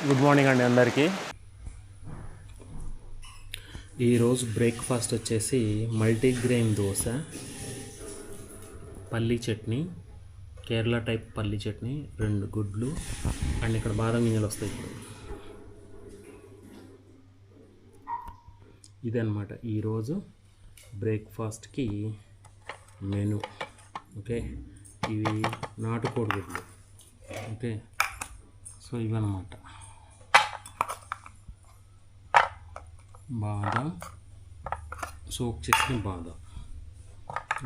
Good morning అండి అందరికీ. ఈరోజు బ్రేక్ఫాస్ట్ వచ్చేసి మల్టీగ్రెయిన్ దోశ, పల్లీ చట్నీ, కేరళ టైప్ పల్లీ చట్నీ, 2 గుడ్లు అండ్ ఇక్కడ బాదం గింజలు వస్తాయి. ఇప్పుడు ఇదన్నమాట ఈరోజు బ్రేక్ఫాస్ట్కి మెను. ఓకే, ఇవి నాటుకోడి గుడ్లు. ఓకే, సో ఇవన్నమాట. బాదం, సోక్ చేసిన బాదం,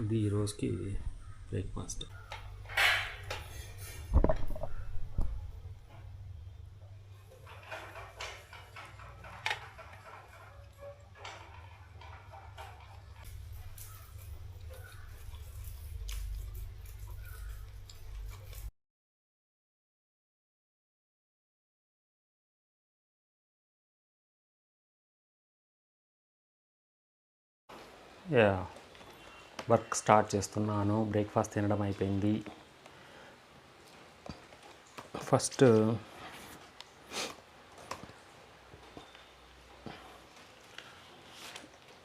ఇది ఈరోజుకి బ్రేక్ఫాస్ట్. వర్క్ స్టార్ట్ చేస్తున్నాను. బ్రేక్ఫాస్ట్ తినడం అయిపోయింది. ఫస్ట్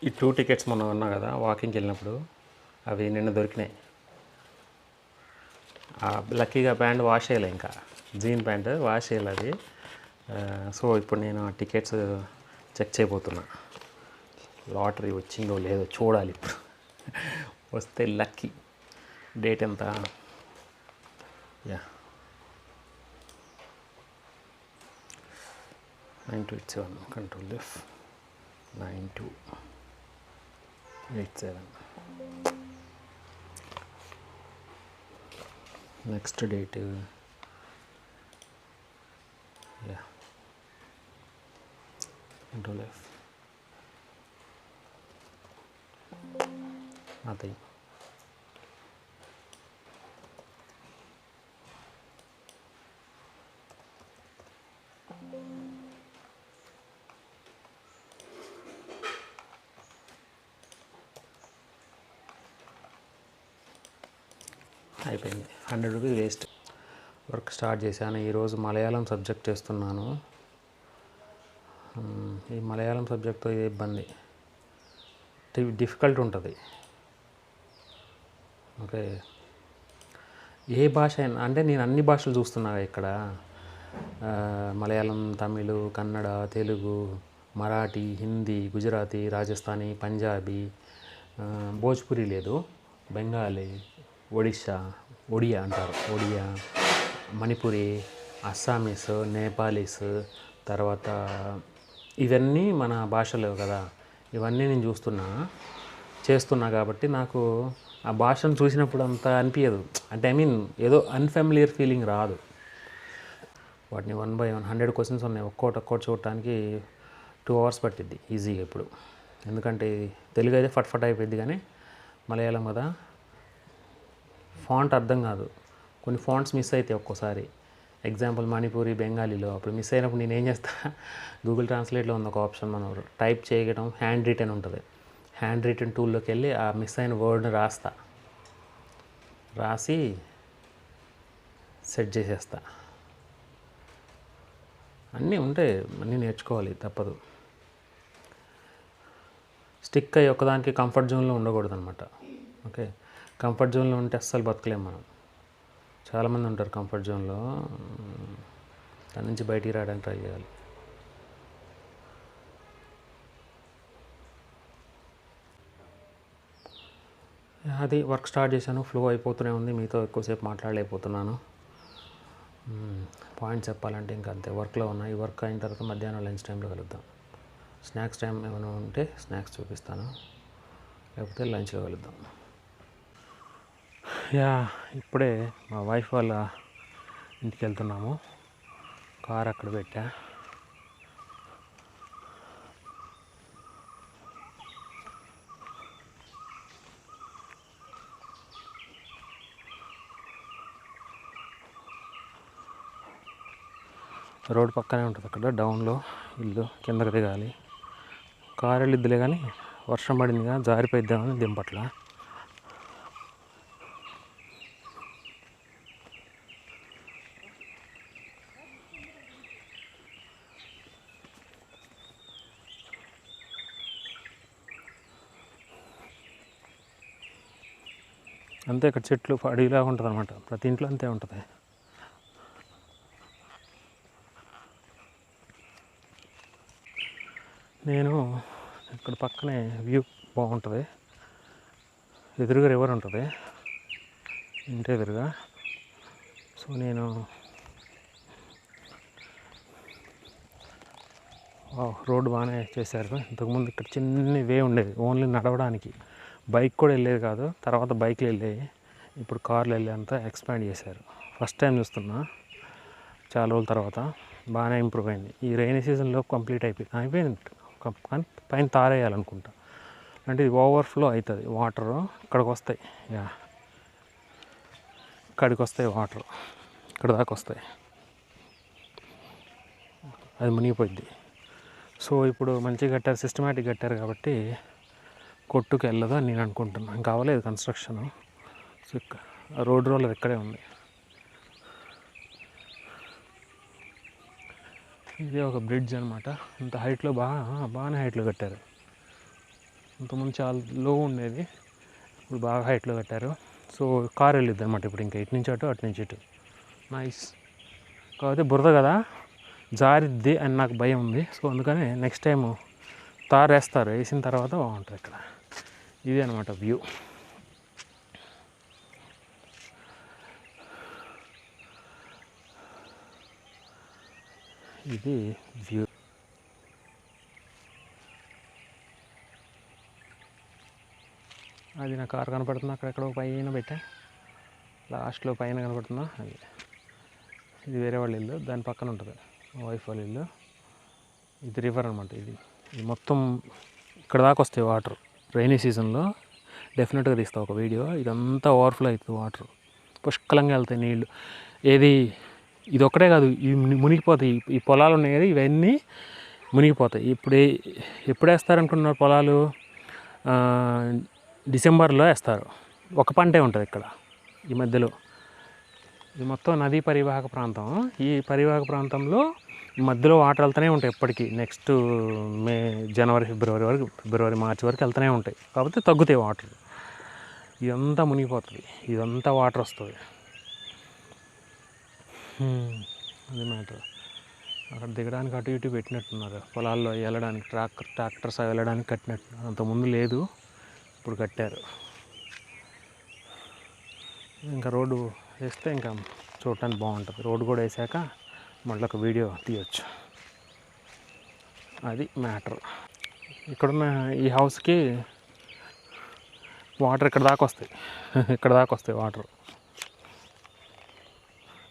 ఈ 2 టికెట్స్ మొన్న ఉన్నా కదా వాకింగ్కి వెళ్ళినప్పుడు, అవి నిన్న దొరికినాయి. లక్కీగా ప్యాంట్ వాష్ చేయలే, ఇంకా జీన్ ప్యాంట్ వాష్ చేయాలి అది. సో ఇప్పుడు నేను ఆ టికెట్స్ చెక్ చేయబోతున్నా. లాటరీ వచ్చిందో లేదో చూడాలి. ఇప్పుడు వస్తే లక్కీ. డేట్ ఎంత? 9287 control F 9287. Next date control F అది. అయిపోయింది. 100 రూపీస్ వేస్ట్. వర్క్ స్టార్ట్ చేశాను. ఈరోజు మలయాళం సబ్జెక్ట్ చేస్తున్నాను. ఈ మలయాళం సబ్జెక్ట్తో ఏ ఇబ్బంది, డిఫికల్ట్ ఉంటుంది. ఓకే, ఏ భాష అయినా అంటే నేను అన్ని భాషలు చూస్తున్నా ఇక్కడ. మలయాళం, తమిళ్, కన్నడ, తెలుగు, మరాఠీ, హిందీ, గుజరాతీ, రాజస్థానీ, పంజాబీ, భోజ్పురి లేదు, బెంగాలీ, ఒడియా అంటారు, ఒడియా, మణిపురి, అస్సామీస్, నేపాలీస్, తర్వాత ఇవన్నీ మన భాషలు కదా. ఇవన్నీ నేను చేస్తున్నా కాబట్టి నాకు ఆ భాషను చూసినప్పుడు అంత అనిపించదు. అంటే ఏదో అన్ఫెమిలియర్ ఫీలింగ్ రాదు. వాటిని 1 by 1 100 క్వశ్చన్స్ ఉన్నాయి. ఒక్కోటి చూడటానికి 2 hours పట్టిద్ది ఈజీగా ఇప్పుడు. ఎందుకంటే తెలుగు అయితే ఫట్ అయిపోయింది, కానీ మలయాళం కదా ఫాంట్ అర్థం కాదు. కొన్ని ఫాంట్స్ మిస్ అవుతాయి ఒక్కోసారి. ఎగ్జాంపుల్ మణిపూరి, బెంగాలీలో అప్పుడు మిస్ అయినప్పుడు నేను ఏం చేస్తా, గూగుల్ ట్రాన్స్లేట్లో ఉన్న ఒక ఆప్షన్, మనం టైప్ చేయడం హ్యాండ్ రిటన్ ఉంటుంది. హ్యాండ్ రిటన్ టూల్లోకి వెళ్ళి ఆ మిస్ అయిన వర్డ్ని రాసి సెట్ చేసేస్తా. అన్నీ ఉంటాయి, అన్నీ నేర్చుకోవాలి, తప్పదు. స్టిక్ అయ్యి ఒకదానికి కంఫర్ట్ జోన్లో ఉండకూడదు అనమాట. ఓకే, కంఫర్ట్ జోన్లో ఉంటే అస్సలు బతకలేం మనం. చాలామంది ఉంటారు కంఫర్ట్ జోన్లో, దాని నుంచి బయటికి రావడానికి ట్రై చేయాలి. అది వర్క్ స్టార్ట్ చేశాను. ఫ్లో అయిపోతూనే ఉంది. మీతో ఎక్కువసేపు మాట్లాడలేకపోతున్నాను. పాయింట్ చెప్పాలంటే ఇంకా అంతే. వర్క్లో ఉన్నాయి. ఈ వర్క్ అయిన తర్వాత మధ్యాహ్నం లంచ్ టైంలో కలుద్దాం. స్నాక్స్ టైం ఏమైనా ఉంటే స్నాక్స్ చూపిస్తాను, లేకపోతే లంచ్లో కలుద్దాం. ఇప్పుడే మా వైఫ్ వాళ్ళ ఇంటికి వెళ్తున్నాము. కార్ అక్కడ పెట్టా. రోడ్ పక్కనే ఉంటుంది, అక్కడ డౌన్లో ఇల్లు, కిందకి దిగాలి. కారు వెళ్ళిద్దులే, కానీ వర్షం పడిందిగా జారిపోయిద్దామని దింపట్ల. అంతే ఇక్కడ చెట్లు అడవిలా ఉంటుంది అనమాట, ప్రతి ఇంట్లో అంతే ఉంటుంది. నేను ఇక్కడ పక్కనే వ్యూ బాగుంటుంది, ఎదురుగా రివర్ ఉంటుంది ఇంటి ఎదురుగా. సో నేను రోడ్డు బాగానే చేశారు. ఇంతకుముందు ఇక్కడ చిన్న వే ఉండేది, ఓన్లీ నడవడానికి, బైక్ కూడా వెళ్ళేది కాదు. తర్వాత బైక్లు వెళ్ళేవి, ఇప్పుడు కార్లు వెళ్ళేంత ఎక్స్పాండ్ చేశారు. ఫస్ట్ టైం చూస్తున్నా చాలా రోజుల తర్వాత. బాగానే ఇంప్రూవ్ అయింది. ఈ రైనీ సీజన్లో కంప్లీట్ అయిపోయింది. కానీ పైన తారేయాలనుకుంటా, అంటే ఇది ఓవర్ఫ్లో అవుతుంది వాటరు. ఇక్కడికి వస్తాయి, ఇక్కడికి వస్తాయి వాటర్, ఇక్కడ దాకా వస్తాయి, అది మునిగిపోయింది. సో ఇప్పుడు మంచిగా కట్టారు, సిస్టమేటిక్ కట్టారు కాబట్టి కొట్టుకు వెళ్ళదు అని నేను అనుకుంటున్నాను. ఇంకా అవ్వలేదు కన్స్ట్రక్షన్. సో రోడ్ రోలర్ ఇక్కడే ఉంది. ఇది ఒక బ్రిడ్జ్ అనమాట. ఇంత హైట్లో బాగానే హైట్లో కట్టారు. ఇంతకుముందు చాలా లో ఉండేది, ఇప్పుడు బాగా హైట్లో కట్టారు. సో కార్ వెళ్ళిద్ది అనమాట ఇప్పుడు, ఇంకా ఇటు నుంచి అటు నుంచి ఇటు. నైస్. కాకపోతే బురద కదా, జారిద్ది అని నాకు భయం ఉంది. సో అందుకని నెక్స్ట్ టైం తారు వేస్తారు, వేసిన తర్వాత బాగుంటుంది ఇక్కడ. ఇది అనమాట వ్యూ. ఇది వ్యూ. అది నా కారు కనపడుతుంది అక్కడెక్కడో పైన పెట్టా, లాస్ట్లో పైన కనపడుతుందా అది. ఇది వేరే వాళ్ళ ఇల్లు, దాని పక్కన ఉంటుంది వైఫ్ వాళ్ళ ఇల్లు. ఇది రివర్ అనమాట. ఇది మొత్తం ఇక్కడ దాకా వస్తాయి వాటర్. రైనీ సీజన్లో డెఫినెట్గా తీస్తావు ఒక వీడియో. ఇదంతా ఓవర్ఫ్లో అవుతుంది వాటర్, పుష్కలంగా వెళ్తాయి నీళ్ళు. ఏది ఇది ఒక్కటే కాదు, ఇవి మునిగిపోతాయి. ఈ పొలాలు ఉన్నాయి కదా, ఇవన్నీ మునిగిపోతాయి. ఎప్పుడు వేస్తారనుకున్నారు పొలాలు? డిసెంబర్లో వేస్తారు. ఒక పంటే ఉంటుంది ఇక్కడ ఈ మధ్యలో. ఇది మొత్తం నదీ పరివాహక ప్రాంతం. ఈ పరివాహక ప్రాంతంలో మధ్యలో వాటర్ వెళ్తూనే ఉంటాయి ఎప్పటికీ. నెక్స్ట్ జనవరి ఫిబ్రవరి మార్చి వరకు వెళ్తూనే ఉంటాయి. కాకపోతే తగ్గుతాయి వాటర్. ఇదంతా మునిగిపోతుంది, ఇదంతా వాటర్ వస్తుంది. అది మ్యాటర్. అక్కడ దిగడానికి అటు ఇటు పెట్టినట్టున్నారు, పొలాల్లో వెళ్ళడానికి ట్రాక్టర్స్ వెళ్ళడానికి కట్టినట్టున్నారు. అంతకుముందు లేదు, ఇప్పుడు కట్టారు. ఇంకా రోడ్డు వేస్తే ఇంకా చూడటానికి బాగుంటుంది. రోడ్డు కూడా వేసాక మళ్ళీ ఒక వీడియో తీయచ్చు. అది మ్యాటర్. ఇక్కడున్న ఈ హౌస్కి వాటర్ ఇక్కడ దాకా వస్తాయి వాటర్.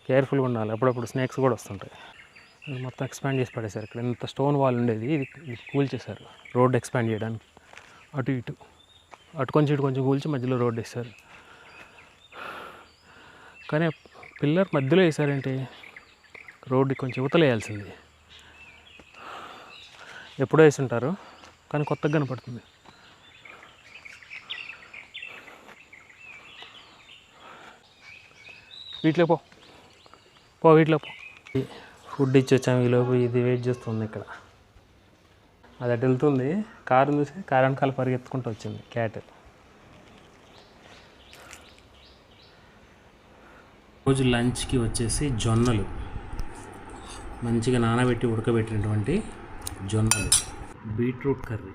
కేర్ఫుల్గా ఉండాలి, అప్పుడప్పుడు స్నేక్స్ కూడా వస్తుంటాయి. మొత్తం ఎక్స్పాండ్ చేసి పడేశారు. ఇక్కడ ఇంత స్టోన్ వాల్ ఉండేది, ఇది కూల్చేశారు రోడ్డు ఎక్స్పాండ్ చేయడానికి. అటు కొంచెం ఇటు కొంచెం కూల్చి మధ్యలో రోడ్డు వేశారు. కానీ పిల్లర్ మధ్యలో వేసారేంటి? రోడ్డు కొంచెం యువతలేయాల్సింది. ఎప్పుడో వేసి ఉంటారు, కానీ కొత్తగా కనపడుతుంది. వీటిలో వీటిలో ఫుడ్ ఇచ్చి వచ్చాము. ఈలోపు ఇది వెయిట్ చేస్తుంది ఇక్కడ. అది అటు వెళ్తుంది, కారు చూసి కారు పరిగెత్తుకుంటూ వచ్చింది క్యాట్. రోజు లంచ్కి వచ్చేసి జొన్నలు, మంచిగా నానబెట్టి ఉడకబెట్టినటువంటి జొన్నలు, బీట్రూట్ కర్రీ.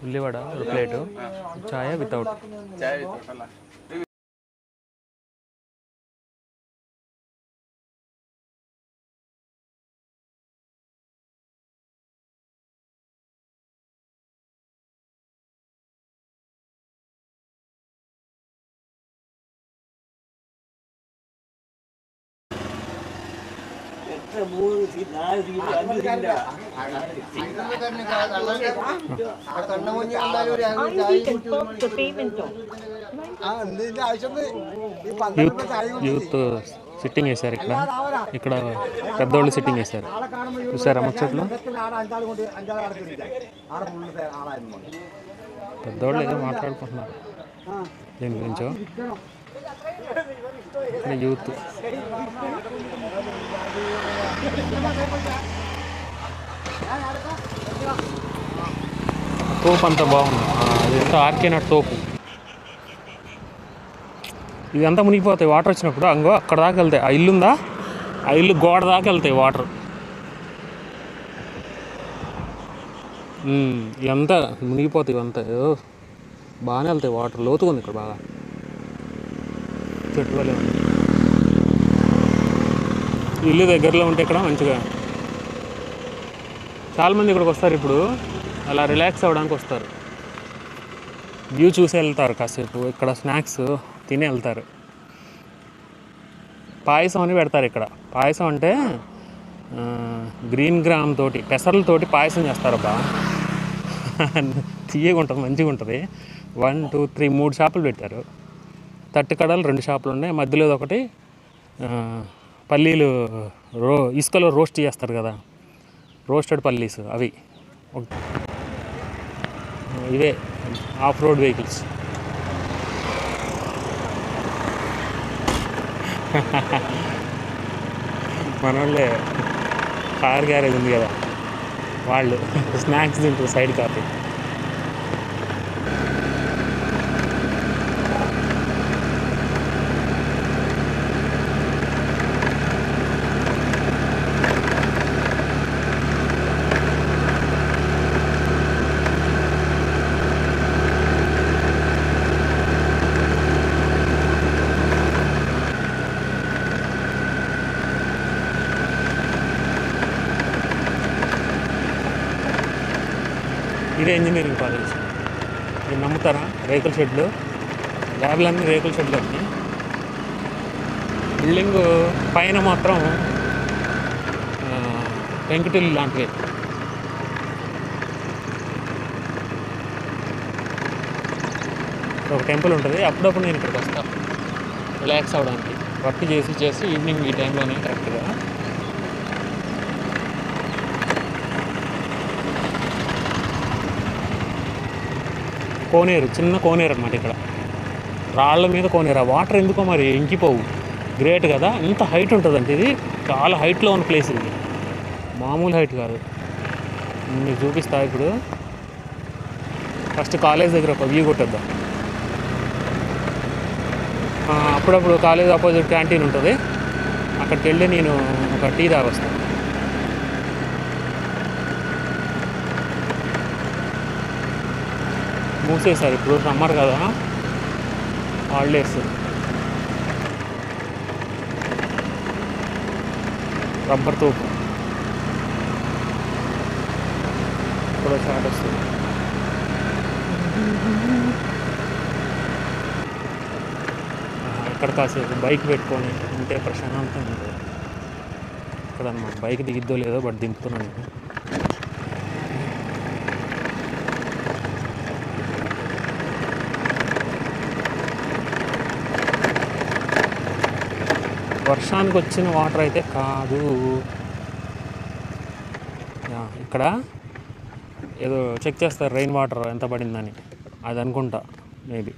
ఉల్లివడ ఒక ప్లేటు, చాయ్ వితౌట్. యూత్ సిట్టింగ్ వేశారు ఇక్కడ. ఇక్కడ పెద్దోళ్ళు సిట్టింగ్ వేశారు. చూసారా ముచ్చట్లు? పెద్దోళ్ళు ఏదో మాట్లాడుకుంటున్నారు దీని గురించో. ఇక్కడ యూత్. తోపు అంతా బాగుంది. అదంతా ఆర్కేనట్ తోపు. ఇదంతా మునిగిపోతాయి వాటర్ వచ్చినప్పుడు. అంగో అక్కడ దాకా వెళ్తాయి. ఆ ఇల్లు ఉందా, ఆ ఇల్లు గోడ దాకా వెళ్తాయి వాటర్. ఇదంతా మునిగిపోతాయి. ఇవంతా బాగానే వెళ్తాయి వాటర్. లోతుగా ఉంది ఇక్కడ బాగా. చెట్టు వల్లే ఉంది. ఇల్లు దగ్గరలో ఉంటే ఇక్కడ మంచిగా చాలామంది ఇక్కడికి వస్తారు. ఇప్పుడు అలా రిలాక్స్ అవ్వడానికి వస్తారు. వ్యూ చూసి వెళ్తారు. కాసేపు ఇక్కడ స్నాక్స్ తిని వెళ్తారు. పాయసం అని పెడతారు ఇక్కడ. పాయసం అంటే గ్రీన్ గ్రామ్ తోటి, పెసర్లతోటి పాయసం చేస్తారబ్బా. తీయగా ఉంటుంది, మంచిగా ఉంటుంది. 1 2 3 3 షాపులు పెట్టారు. తట్టుకడలు 2 షాపులు ఉన్నాయి. మధ్యలో ఒకటి పల్లీలు ఇసుకలో రోస్ట్ చేస్తారు కదా, రోస్టెడ్ పల్లీస్ అవి. ఇవే ఆఫ్ రోడ్ వెహికల్స్. మన వాళ్ళే కార్ గ్యారేజ్ ఉంది కదా, వాళ్ళు స్నాక్స్ తింటారు సైడ్ కాపీ. ఇదే ఇంజనీరింగ్ కాలేజ్. మీరు నమ్ముతారా? రేకుల షెడ్లు, ల్యాబ్లన్నీ రేకుల షెడ్లు అన్నీ. బిల్డింగ్ పైన మాత్రం పెంకుటిల్లు లాంటివి. ఒక టెంపుల్ ఉంటుంది. అప్పుడప్పుడు నేను ఇక్కడికి వస్తాను రిలాక్స్ అవ్వడానికి. వర్క్ చేసి ఈవినింగ్ ఈ టైంలోనే కరెక్ట్గా. కోనేరు, చిన్న కోనేరు అనమాట ఇక్కడ. రాళ్ళ మీద కోనేరు. ఆ వాటర్ ఎందుకో మరి ఇంకిపోవు. గ్రేట్ కదా, ఇంత హైట్ ఉంటుందంటే. ఇది చాలా హైట్లో ఉన్న ప్లేస్. ఇది మామూలు హైట్ కాదు. మీకు చూపిస్తా ఇప్పుడు. ఫస్ట్ కాలేజ్ దగ్గర ఒక వ్యూ కొట్టేద్దాం. అప్పుడప్పుడు కాలేజ్ ఆపోజిట్ క్యాంటీన్ ఉంటుంది. అక్కడికి వెళ్ళి నేను ఒక టీ తాగొస్తాను. మూసేశారు ఇప్పుడు, సమ్మర్ కదా, హాలిడేస్. రబ్బర్ తోపు ఇప్పుడు స్టార్ట్ వస్తుంది. ఇక్కడ కాసేపు బైక్ పెట్టుకొని ఉంటే ప్రశాంతంగా ఉంటుంది ఇక్కడ అన్నమాట. బైక్ దిగిద్దో లేదో బట్ దింపుతున్నాను. వర్షానికి వచ్చిన వాటర్ అయితే కాదు. ఇక్కడ ఏదో చెక్ చేస్తారు రెయిన్ వాటర్ ఎంత పడిందని. అది అనుకుంటా, maybe,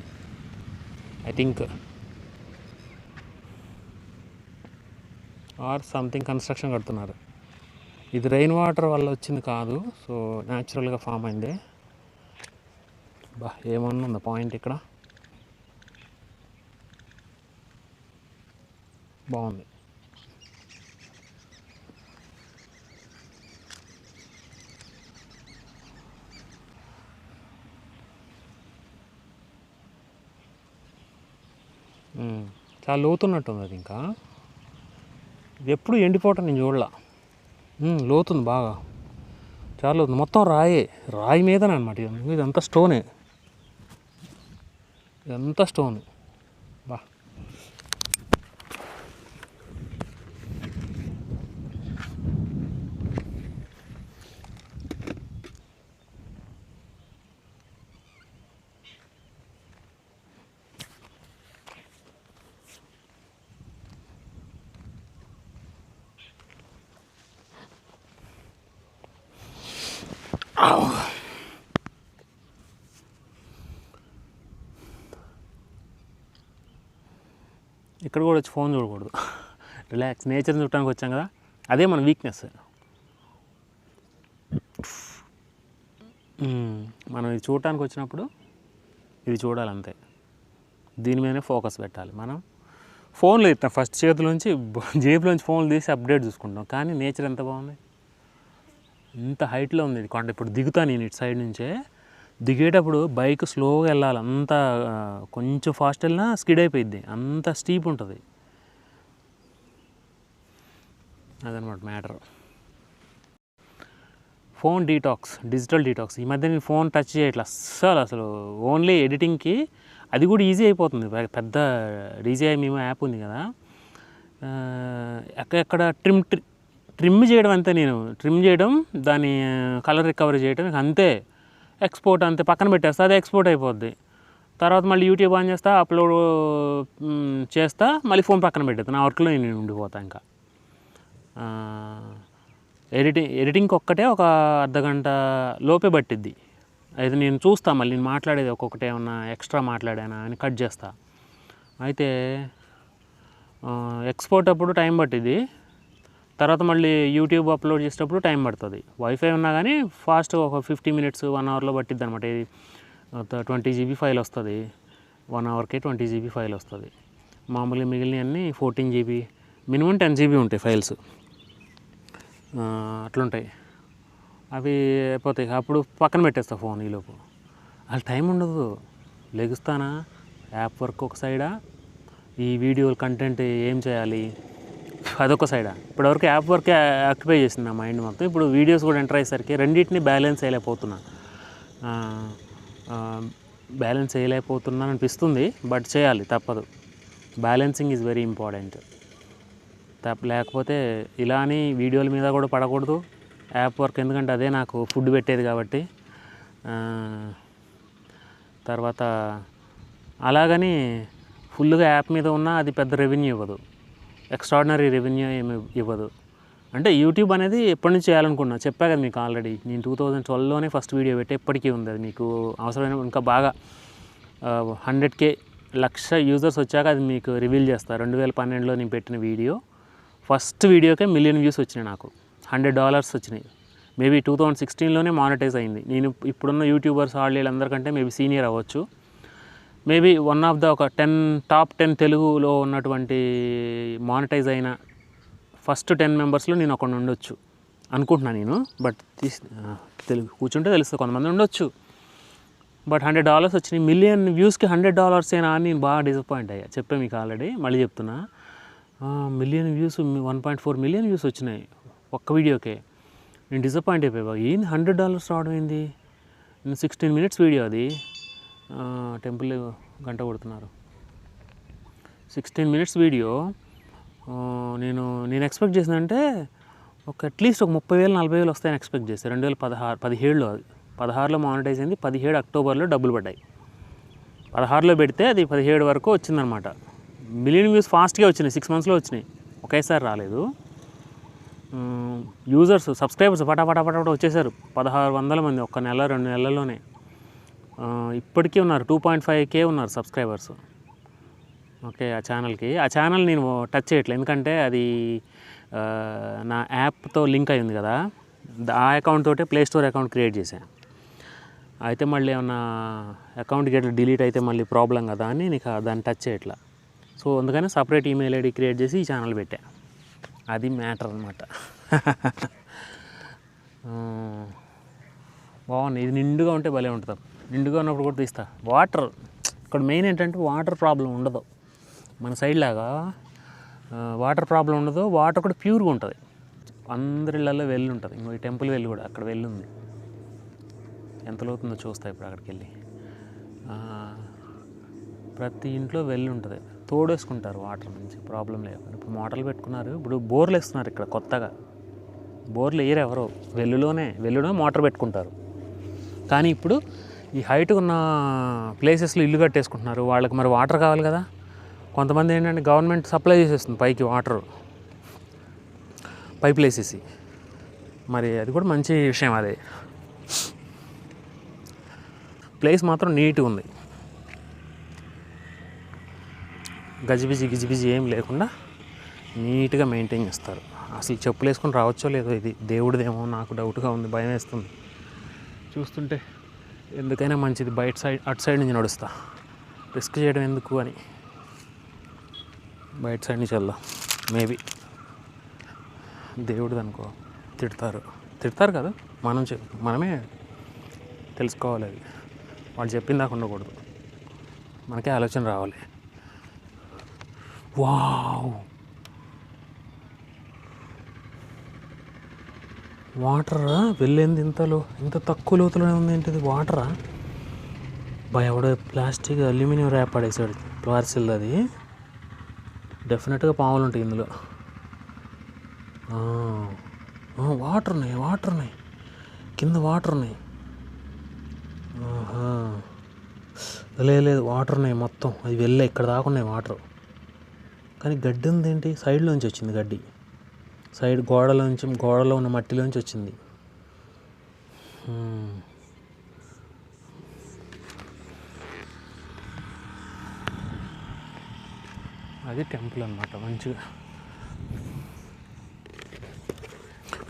I think. Or something construction కడుతున్నారు. ఇది రెయిన్ వాటర్ వల్ల వచ్చింది కాదు. సో న్యాచురల్గా ఫామ్ అయింది. బా, ఏమన్నా ఉందా పాయింట్ ఇక్కడ? బాగుంది. చాలా లోతున్నట్టుంది అది. ఇంకా ఇది ఎప్పుడు ఎండిపోవటం నేను చూడలా. లోతుంది బాగా, చాలా లోతుంది. మొత్తం రాయి మీదనే అనమాట. ఇదంతా స్టోనే, ఇదంతా స్టోన్. బా ఇక్కడ కూడా వచ్చి ఫోన్ చూడకూడదు. రిలాక్స్, నేచర్ని చూడటానికి వచ్చాం కదా, అదే మన వీక్నెస్. మనం ఇది చూడటానికి వచ్చినప్పుడు ఇది చూడాలంతే, దీని మీదనే ఫోకస్ పెట్టాలి. మనం ఫోన్లో ఇస్తాం ఫస్ట్, చేతిలోంచి జేబులోంచి ఫోన్లు తీసి అప్డేట్ చూసుకుంటాం. కానీ నేచర్ ఎంత బాగుంది, ఇంత హైట్లో ఉంది ఇది కొండ. ఇప్పుడు దిగుతా నేను ఇటు సైడ్ నుంచే, దిగేటప్పుడు బైక్ స్లోగా వెళ్ళాలి. అంత కొంచెం ఫాస్ట్ వెళ్ళినా స్కిడ్ అయిపోయింది, అంత స్టీప్ ఉంటుంది. అదనమాట matter. Phone detox, digital detox. ఈ మధ్య నేను ఫోన్ టచ్ చేయట్లా అసలు ఓన్లీ ఎడిటింగ్కి. అది కూడా ఈజీ అయిపోతుంది. పెద్ద DJI Mimo యాప్ ఉంది కదా, ఎక్కడెక్కడ ట్రిమ్ చేయడం అంతే. నేను ట్రిమ్ చేయడం, దాని కలర్ రికవరీ చేయడం అంతే. ఎక్స్పోర్ట్ అంతే, పక్కన పెట్టేస్తా, అది ఎక్స్పోర్ట్ అయిపోద్ది. తర్వాత మళ్ళీ యూట్యూబ్ ఆన్ చేస్తా, అప్లోడ్ చేస్తా, మళ్ళీ ఫోన్ పక్కన పెట్టేస్తా. నా వర్క్లో నేను ఉండిపోతా. ఇంకా ఎడిటింగ్కి ఒక్కటే ఒక అర్ధగంట లోపే పట్టిద్ది. అయితే నేను చూస్తా, మళ్ళీ నేను మాట్లాడేది ఒక్కొక్కటి ఏమన్నా ఎక్స్ట్రా మాట్లాడానా అని కట్ చేస్తా. అయితే ఎక్స్పోర్ట్ అప్పుడు టైం పట్టిద్ది, తర్వాత మళ్ళీ యూట్యూబ్ అప్లోడ్ చేసేటప్పుడు టైం పడుతుంది. వైఫై ఉన్నా కానీ ఫాస్ట్ ఒక 50 minutes 1 hourలో పట్టిద్ది అనమాట. ఇది 20 GB ఫైల్ వస్తుంది, 1 hourకే 20 GB ఫైల్ వస్తుంది. మామూలుగా మిగిలినవన్నీ 14 GB, మినిమం 10 GB ఉంటాయి ఫైల్స్, అట్లుంటాయి. అవి అయిపోతాయి, అప్పుడు పక్కన పెట్టేస్తా ఫోన్. ఈలోపు అసలు టైం ఉండదు. లెగుస్తానా, యాప్ వర్క్ ఒక సైడా, ఈ వీడియో కంటెంట్ ఏం చేయాలి అదొక సైడా. ఇప్పటివరకు యాప్ వర్కే ఆక్యుపై చేసింది నా మైండ్ మొత్తం. ఇప్పుడు వీడియోస్ కూడా ఎంటర్ అయ్యేసరికి రెండింటిని బ్యాలెన్స్ చేయలేకపోతున్నా అనిపిస్తుంది. బట్ చేయాలి, తప్పదు. Balancing is very important. లేకపోతే ఇలా అని వీడియోల మీద కూడా పడకూడదు. యాప్ వర్క్ ఎందుకంటే అదే నాకు ఫుడ్ పెట్టేది కాబట్టి. తర్వాత అలాగని ఫుల్గా యాప్ మీద ఉన్నా అది పెద్ద రెవెన్యూ ఇవ్వదు, ఎక్స్ట్రాడినరీ రెవెన్యూ ఏమి ఇవ్వదు. అంటే యూట్యూబ్ అనేది ఎప్పటి నుంచి చేయాలనుకున్నా, చెప్పా కదా మీకు ఆల్రెడీ. నేను 2012లోనే ఫస్ట్ వీడియో పెట్టి ఎప్పటికీ ఉంది. అది మీకు అవసరమైన ఇంకా బాగా 100K 1,00,000 యూజర్స్ వచ్చాక అది మీకు రివీల్ చేస్తా. 2012లో నేను పెట్టిన వీడియో, ఫస్ట్ వీడియోకే 1 million వ్యూస్ వచ్చినాయి నాకు, $100 వచ్చినాయి. మేబీ 2016లోనే మానిటైజ్ అయింది. నేను ఇప్పుడున్న యూట్యూబర్స్ వీళ్ళందరికంటే మేబీ సీనియర్ అవ్వచ్చు. మేబీ వన్ ఆఫ్ ద ఒక టాప్ 10 తెలుగులో ఉన్నటువంటి మానిటైజ్ అయిన ఫస్ట్ 10 మెంబర్స్లో నేను ఒకడు ఉండొచ్చు అనుకుంటున్నాను నేను. బట్ తెలుగు కూర్చుంటే తెలుస్తుంది, కొంతమంది ఉండొచ్చు. బట్ $100 వచ్చినాయి. 1 million వ్యూస్కి $100 అని నేను బాగా డిసప్పాయింట్ అయ్యా. చెప్పే మీకు ఆల్రెడీ, మళ్ళీ చెప్తున్నా. 1 million వ్యూస్, 1.4 million వ్యూస్ వచ్చినాయి ఒక్క వీడియోకే. నేను డిసప్పాయింట్ అయిపోయా. ఏంది $100 రావడం ఏంది? 16 minutes వీడియో అది. టెంపుల్ గంట కొడుతున్నారు. 16 minutes వీడియో. నేను ఎక్స్పెక్ట్ చేసినంటే అట్లీస్ట్ ఒక 30,000 40,000 వస్తాయని ఎక్స్పెక్ట్ చేశాను. 2017లో అది 16లో మానిటైజ్ అయింది. 17 అక్టోబర్లో డబ్బులు పడ్డాయి. 16లో పెడితే అది 17 వరకు వచ్చిందనమాట. 1 million వ్యూస్ ఫాస్ట్గా వచ్చినాయి, 6 monthsలో వచ్చినాయి, ఒకేసారి రాలేదు. యూజర్స్, సబ్స్క్రైబర్స్ పటాపట వచ్చేసారు. 1,600 మంది ఒక్క నెల 2 నెలల్లోనే. ఇప్పటికీ ఉన్నారు 2.5K ఉన్నారు సబ్స్క్రైబర్స్. ఓకే, ఆ ఛానల్ నేను టచ్ చేయట్లేదు, ఎందుకంటే అది నా యాప్తో లింక్ అయి ఉంది కదా. ఆ అకౌంట్ తోటే ప్లే స్టోర్ అకౌంట్ క్రియేట్ చేశాను. అయితే మళ్ళీ ఏమన్నా అకౌంట్ డిలీట్ అయితే మళ్ళీ ప్రాబ్లం కదా అని నీకు దాన్ని టచ్ చేయట్లా. సో అందుకని సపరేట్ ఈమెయిల్ ఐడి క్రియేట్ చేసి ఈ ఛానల్ పెట్టా. అది మ్యాటర్ అనమాట. బాగుంది. ఇది నిండుగా ఉంటే భలే ఉంటుంది. నిండుగా ఉన్నప్పుడు కూడా తీస్తా. వాటర్ ఇక్కడ మెయిన్ ఏంటంటే వాటర్ ప్రాబ్లం ఉండదు. మన సైడ్ లాగా వాటర్ ప్రాబ్లం ఉండదు, వాటర్ కూడా ప్యూర్గా ఉంటుంది. అందరి ఇళ్ళల్లో వెళ్ళి ఉంటుంది. ఇంకో ఈ టెంపుల్ వెళ్ళి కూడా అక్కడ వెళ్ళి ఉంది. ఎంత లోతుందో చూస్తా ఇప్పుడు అక్కడికి వెళ్ళి. ప్రతి ఇంట్లో వెళ్ళి ఉంటుంది, తోడేసుకుంటారు వాటర్ నుంచి, ప్రాబ్లం లేకుండా. ఇప్పుడు మోటార్లు పెట్టుకున్నారు, ఇప్పుడు బోర్లు వేస్తున్నారు ఇక్కడ కొత్తగా. బోర్లు వేయరు ఎవరో, వెల్లులో మోటార్ పెట్టుకుంటారు. కానీ ఇప్పుడు ఈ హైట్ ఉన్న ప్లేసెస్లో ఇల్లు కట్టేసుకుంటున్నారు. వాళ్ళకి మరి వాటర్ కావాలి కదా. కొంతమంది ఏంటంటే గవర్నమెంట్ సప్లై చేసేస్తుంది పైకి వాటర్, పైపులు వేసేసి. మరి అది కూడా మంచి విషయం. అదే ప్లేస్ మాత్రం నీట్గా ఉంది, గజిబిజి ఏం లేకుండా నీట్గా మెయింటైన్ చేస్తారు. అసలు చెప్పులు వేసుకొని రావచ్చో లేదో, ఇది దేవుడిదేమో నాకు డౌట్గా ఉంది, భయం వేస్తుంది చూస్తుంటే. ఎందుకైనా మంచిది బయట సైడ్, అటు సైడ్ నుంచి నడుస్తా, రిస్క్ చేయడం ఎందుకు అని బయట సైడ్ నుంచి వెళ్దాం. మేబీ దేవుడిది అనుకో, తిడతారు కదా, మనమే తెలుసుకోవాలి. అది వాళ్ళు చెప్పిన దాకా ఉండకూడదు, మనకే ఆలోచన రావాలి. వావ్, వాటరా వెళ్ళింది ఇంత తక్కువ లోతులోనే ఉంది. ఏంటిది వాటరా? ఎవడో ప్లాస్టిక్ అల్యూమినియం ర్యాప్ పడేసాడు పార్సిల్. అది డెఫినెట్గా పాములు ఉంటాయి ఇందులో. వాటర్ ఉన్నాయి కింద, వాటర్ ఉన్నాయి. లేదు వాటర్ ఉన్నాయి మొత్తం. అది వెళ్ళే ఇక్కడ దాకా ఉన్నాయి వాటర్. కానీ గడ్డి ఉంది ఏంటి? సైడ్లోంచి వచ్చింది గడ్డి, సైడ్ గోడలో ఉన్న మట్టిలోంచి వచ్చింది. అది టెంపుల్ అన్నమాట. మంచిగా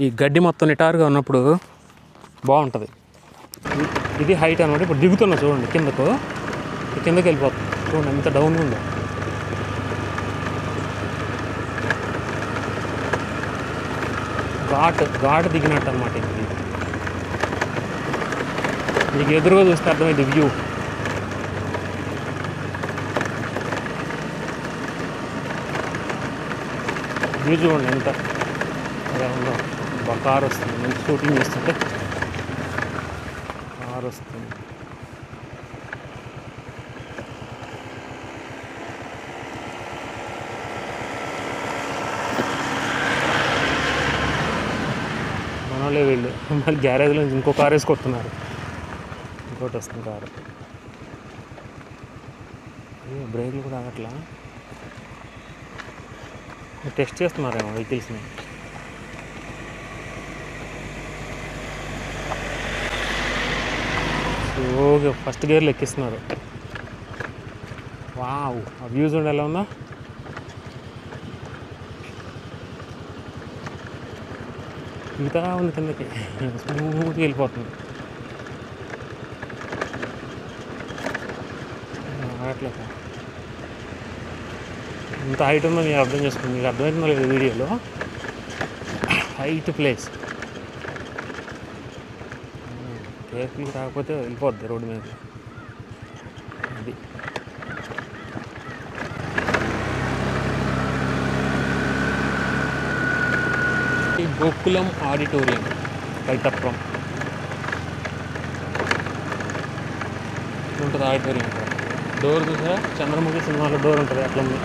ఈ గడ్డి మొత్తం నిటారుగా ఉన్నప్పుడు బాగుంటుంది. ఇది హైట్ అనమాట. ఇప్పుడు దిగుతున్నా చూడండి కిందకి వెళ్ళిపోతుంది. చూడండి ఎంత డౌన్గా ఉందో. ఘాట్ దిగినట్టు అనమాట. ఇది మీకు ఎదురుగా చూస్తే అర్థమైంది వ్యూ. చూడండి ఎంత ఉందో. కారు వస్తుంది, నేను షూటింగ్ చేస్తుంటే కారు వస్తుంది. మనోళ్ళే వీళ్ళు. మళ్ళీ గ్యారేజ్లో ఇంకో కారు వేసుకొస్తున్నారు, ఇంకోటి వస్తుంది కారు. బ్రేక్లు కూడా ఆగట్లా. టెస్ట్ చేస్తున్నారేమో వెహికల్స్ని. ఓకే, ఫస్ట్ గేర్లు ఎక్కిస్తున్నారు. వావ్, ఆ వ్యూస్ ఉండి ఎలా ఉందా. మిగతా ఉంది కిందకి, స్మూత్గా వెళ్ళిపోతుంది. అట్లా ఇంత హైట్ ఉందో మీరు అర్థం చేసుకోండి. మీకు అర్థమవుతుందో లేదు వీడియోలో. Height place. కేర్ఫుల్గా రాకపోతే వెళ్ళిపోద్ది రోడ్డు మీద. అది ఈ గోకులం ఆడిటోరియం కైతప్రం ఉంటుంది. ఆడిటోరియం డోర్ చూసా, చంద్రముఖి సినిమాలో డోర్ ఉంటుంది అట్లా ఉంది.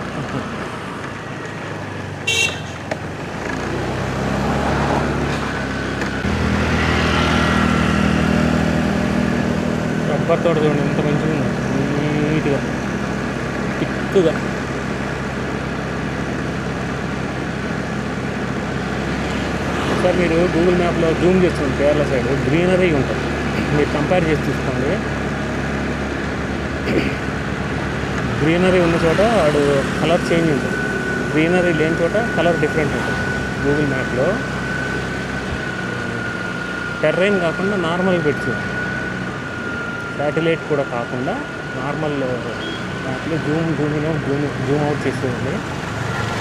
రబ్బర్ తోట చూడండి ఎంత మంచిగా ఉంది, నీట్గా థిక్గా. ఒకసారి మీరు గూగుల్ మ్యాప్లో జూమ్ చేస్తుంది, కేరళ సైడ్ గ్రీనరీ ఉంటుంది. మీరు కంపేర్ చేసి చూసుకోండి. గ్రీనరీ ఉన్న చోట వాడు కలర్ చేంజ్ ఉంటుంది, గ్రీనరీ లేని చోట కలర్ డిఫరెంట్ ఉంటుంది. గూగుల్ మ్యాప్లో టెర్రైన్ కాకుండా నార్మల్ పెట్టి, శాటిలైట్ కూడా కాకుండా నార్మల్ దాంట్లో జూమ్ అవుట్ చేసేది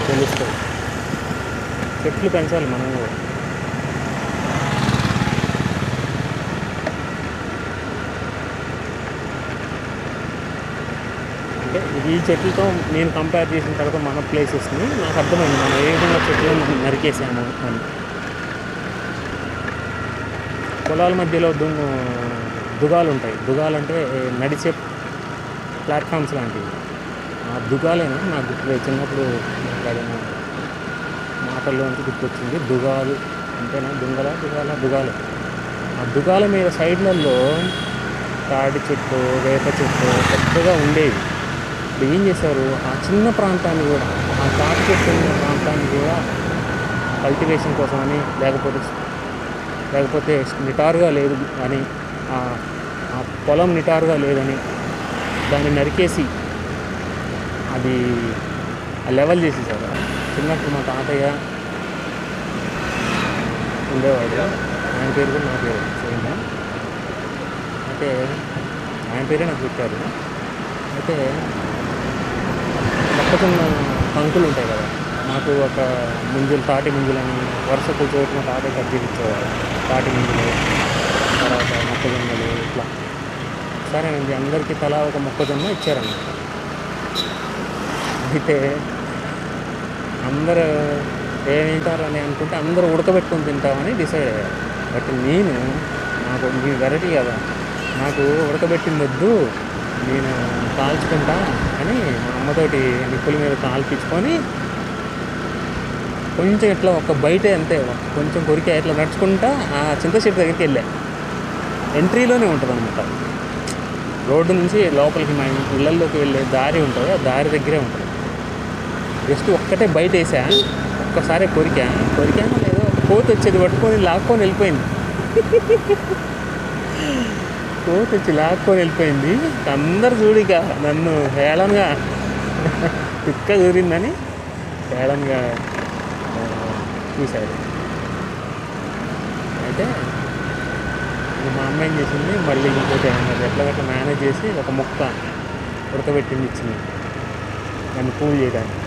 తెలుస్తుంది. చెట్లు పెంచాలి మనం కూడా. అంటే ఈ చెట్లతో నేను కంపేర్ చేసిన తర్వాత మన ప్లేసెస్ని నాకు అర్థమైంది మనం ఏ విధంగా చెట్లను నరికేసాము అని. పొలాల మధ్యలో దుగాలు ఉంటాయి. దుగాలు అంటే నడిచే ప్లాట్ఫామ్స్ లాంటివి. ఆ దుగాలేనా నాకు గుర్తులేదు, చిన్నప్పుడు మాట్లాడిన మాటల్లోంచి గుర్తొచ్చింది. దుగాలు అంటేనా, దుగాలు. ఆ దుగాల మీద సైడ్లలో తాడి చెట్టు, వేప చెట్టు పెద్దగా ఉండేవి. ఇప్పుడు ఏం చేశారు, ఆ చిన్న ప్రాంతాన్ని కూడా, ఆ తాటి చెట్టు ఉన్న ప్రాంతాన్ని కూడా కల్టివేషన్ కోసమని, లేకపోతే నిటారుగా లేదు అని, ఆ పొలం నిటారుగా లేదని దాన్ని నరికేసి అది లెవెల్ చేసేసారు. చిన్నప్పుడు మా తాతయ్య ఉండేవాడు, ఆయన పేరు కూడా నా పేరు సేమ్. అయితే ఆయన పేరే నాకు చెప్పారు. అయితే మొక్కజొన్న కంకులు ఉంటాయి కదా, నాకు ఒక తాటి ముంజులని వరుస కూర్చోబెట్టిన తాతయ్య కజ్జీలు ఇచ్చేవారు. తాటి ముంజులు, తర్వాత మొక్కజొన్నలు, ఇట్లా సరేనండి అందరికీ తలా ఒక మొక్కజొన్న ఇచ్చారన్నమాట. అయితే అందరూ ఏమింటారని అనుకుంటే అందరూ ఉడకబెట్టుకొని తింటామని డిసైడ్ అయ్యారు. బట్ నాకు మీ వెరైటీ కదా, నాకు ఉడకబెట్టింది వద్దు, నేను కాల్చుకుంటా అని మా అమ్మతోటి నిప్పుల మీద కాల్పించుకొని కొంచెం ఇట్లా ఒక బయటే అంతే కొంచెం కొరికే ఇట్లా నడుచుకుంటా ఆ చింత చెట్టు దగ్గరికి వెళ్ళా. ఎంట్రీలోనే ఉంటుంది అనమాట, రోడ్డు నుంచి లోపలికి మా ఇళ్ళల్లోకి వెళ్ళే దారి ఉంటుంది, ఆ దారి దగ్గరే ఉంటుంది. జస్ట్ ఒక్కటే బయట వేసా, ఒక్కసారి కొరికానో లేదో కోతి వచ్చేది పట్టుకొని లాక్కొని వెళ్ళిపోయింది. కోతి వచ్చి లాక్కొని వెళ్ళిపోయింది. అందరు చూడిక నన్ను హేళనగా తిక్క దూరిందని హేళనగా చూశాడు. అయితే మా అమ్మ ఏం చేసింది, మళ్ళీ ఇంకోటి ఎట్లా మేనేజ్ చేసి ఒక ముక్క ఉడకబెట్టింది ఇచ్చింది నన్ను కూల్ చేయడానికి.